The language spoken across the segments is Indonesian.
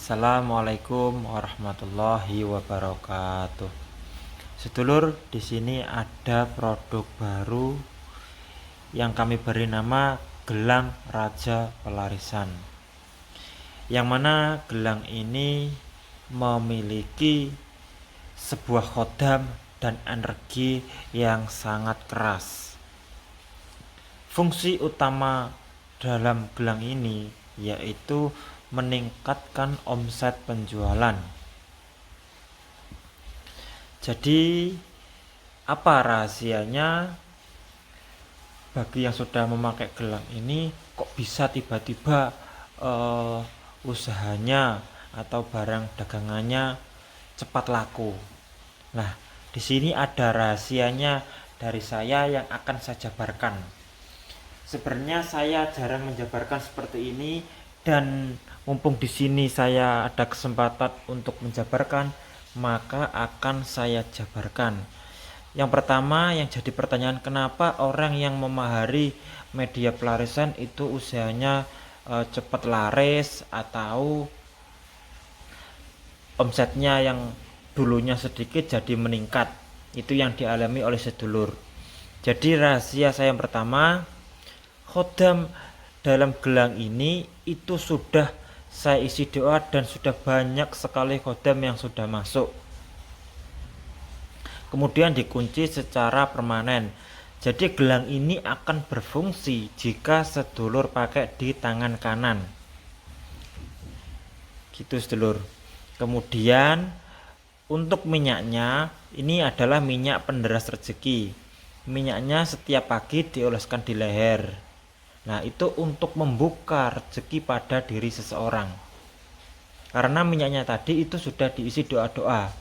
Assalamualaikum warahmatullahi wabarakatuh. Sedulur, di sini ada produk baru yang kami beri nama gelang Raja Pelarisan. Yang mana gelang ini memiliki sebuah khodam dan energi yang sangat keras. Fungsi utama dalam gelang ini yaitu meningkatkan omset penjualan. Jadi apa rahasianya bagi yang sudah memakai gelang ini kok bisa tiba-tiba usahanya atau barang dagangannya cepat laku? Nah, di sini ada rahasianya dari saya yang akan saya jabarkan. Sebenarnya saya jarang menjabarkan seperti ini, dan mumpung di sini saya ada kesempatan untuk menjabarkan, maka akan saya jabarkan. Yang pertama yang jadi pertanyaan, kenapa orang yang memahari media pelarisan itu usahanya cepat laris atau omsetnya yang dulunya sedikit jadi meningkat? Itu yang dialami oleh sedulur. Jadi rahasia saya yang pertama, khodam dalam gelang ini itu sudah saya isi doa dan sudah banyak sekali khodam yang sudah masuk. Kemudian dikunci secara permanen. Jadi gelang ini akan berfungsi jika sedulur pakai di tangan kanan. Gitu sedulur. Kemudian untuk minyaknya, ini adalah minyak penderas rezeki. Minyaknya setiap pagi dioleskan di leher. Nah, itu untuk membuka rezeki pada diri seseorang. Karena minyaknya tadi itu sudah diisi doa-doa.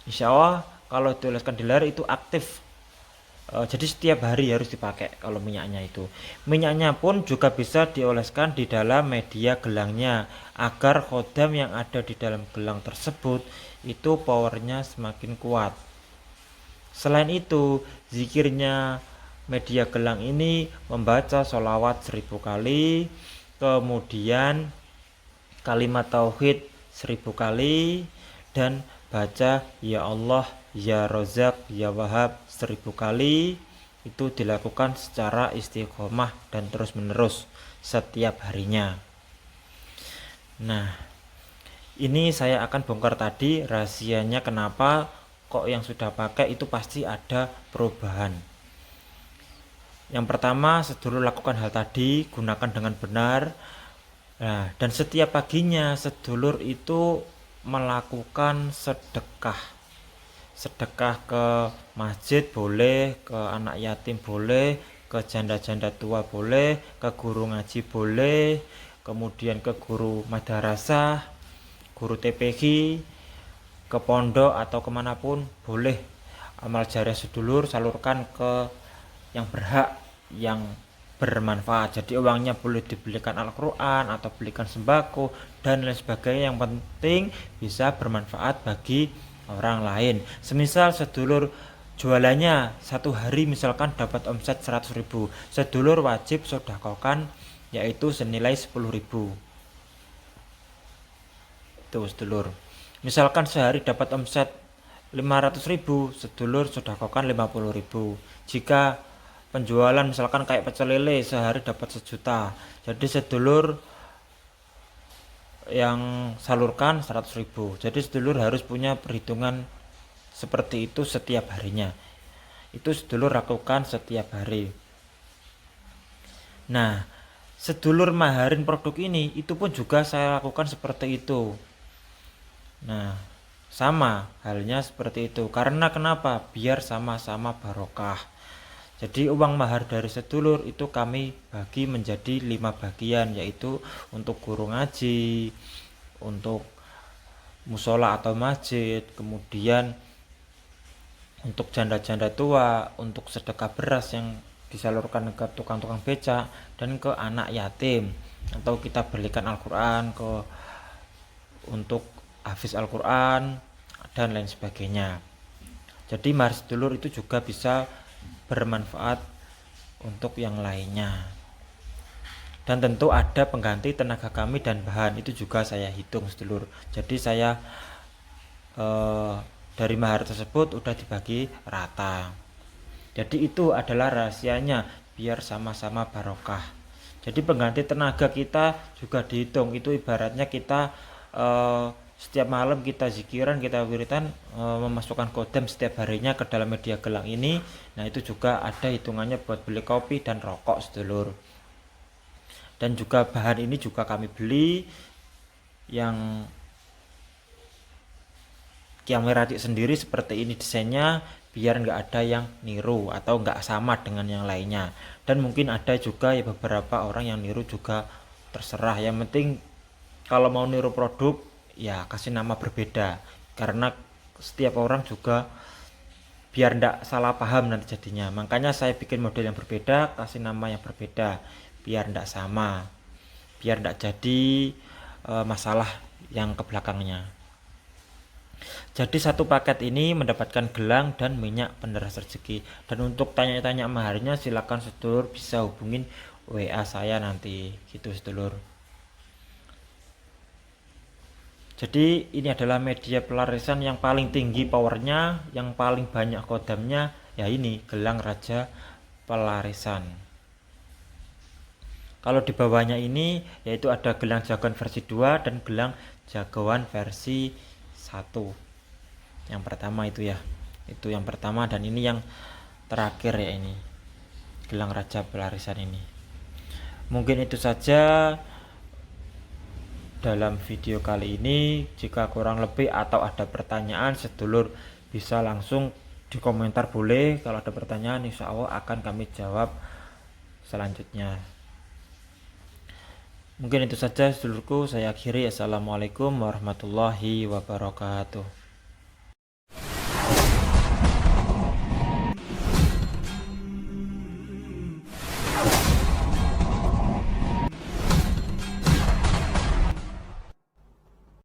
Insya Allah kalau dioleskan di leher itu aktif. Jadi setiap hari harus dipakai kalau minyaknya itu. Minyaknya pun juga bisa dioleskan di dalam media gelangnya agar khodam yang ada di dalam gelang tersebut itu powernya semakin kuat. Selain itu, zikirnya media gelang ini membaca sholawat 1000 kali, kemudian kalimat tauhid 1000 kali, dan baca ya Allah, ya Rozak, ya Wahab 1000 kali. Itu dilakukan secara istiqomah dan terus menerus setiap harinya. Nah, ini saya akan bongkar tadi rahasianya kenapa kok yang sudah pakai itu pasti ada perubahan. Yang pertama, sedulur lakukan hal tadi, gunakan dengan benar. Nah, dan setiap paginya sedulur itu melakukan sedekah. Sedekah ke masjid boleh, ke anak yatim boleh, ke janda-janda tua boleh, ke guru ngaji boleh, kemudian ke guru madrasah, guru TPQ, ke pondok atau kemanapun boleh. Amal jariah sedulur salurkan ke yang berhak, yang bermanfaat. Jadi uangnya boleh dibelikan Al-Quran atau belikan sembako dan lain sebagainya. Yang penting bisa bermanfaat bagi orang lain. Semisal sedulur jualannya satu hari misalkan dapat omset 100.000, sedulur wajib sedekahkan yaitu senilai 10.000. Itu sedulur. Misalkan sehari dapat omset 500.000, sedulur sedekahkan 50.000. Jika penjualan misalkan kayak pecel lele sehari dapat 1 juta, jadi sedulur yang salurkan 100.000. Jadi sedulur harus punya perhitungan seperti itu setiap harinya. Itu sedulur lakukan setiap hari. Nah, sedulur maharin produk ini itu pun juga saya lakukan seperti itu. Nah, sama halnya seperti itu. Karena kenapa? Biar sama-sama barokah. Jadi uang mahar dari sedulur itu kami bagi menjadi 5 bagian, yaitu untuk guru ngaji, untuk musola atau masjid, kemudian untuk janda-janda tua, untuk sedekah beras yang disalurkan ke tukang-tukang becak, dan ke anak yatim, atau kita belikan Al-Quran ke untuk hafiz Al-Quran dan lain sebagainya. Jadi mahar sedulur itu juga bisa bermanfaat untuk yang lainnya. Dan tentu ada pengganti tenaga kami dan bahan, itu juga saya hitung sedulur. Jadi saya dari mahar tersebut udah dibagi rata. Jadi itu adalah rahasianya biar sama-sama barokah. Jadi pengganti tenaga kita juga dihitung. Itu ibaratnya kita setiap malam kita zikiran, kita wiritan, memasukkan kodam setiap harinya ke dalam media gelang ini. Nah itu juga ada hitungannya buat beli kopi dan rokok sedulur. Dan juga bahan ini juga kami beli yang Kiamir Racik sendiri seperti ini desainnya, biar nggak ada yang niru atau nggak sama dengan yang lainnya. Dan mungkin ada juga ya beberapa orang yang niru juga, terserah. Yang penting kalau mau niru produk ya kasih nama berbeda, karena setiap orang juga biar ndak salah paham nanti jadinya. Makanya saya bikin model yang berbeda, kasih nama yang berbeda biar ndak sama, biar ndak jadi masalah yang ke belakangnya. Jadi satu paket ini mendapatkan gelang dan minyak penderas rezeki. Dan untuk tanya-tanya maharnya silakan sedulur bisa hubungin WA saya nanti gitu sedulur. Jadi ini adalah media pelarisan yang paling tinggi powernya, yang paling banyak kodamnya, ya ini gelang raja pelarisan. Kalau di bawahnya ini yaitu ada gelang jagoan versi 2 dan gelang jagoan versi 1. Yang pertama itu ya, itu yang pertama, dan ini yang terakhir ya, ini gelang raja pelarisan ini. Mungkin itu saja dalam video kali ini. Jika kurang lebih atau ada pertanyaan, sedulur bisa langsung di komentar boleh. Kalau ada pertanyaan insya Allah akan kami jawab selanjutnya. Mungkin itu saja sedulurku, saya akhiri. Assalamualaikum warahmatullahi wabarakatuh.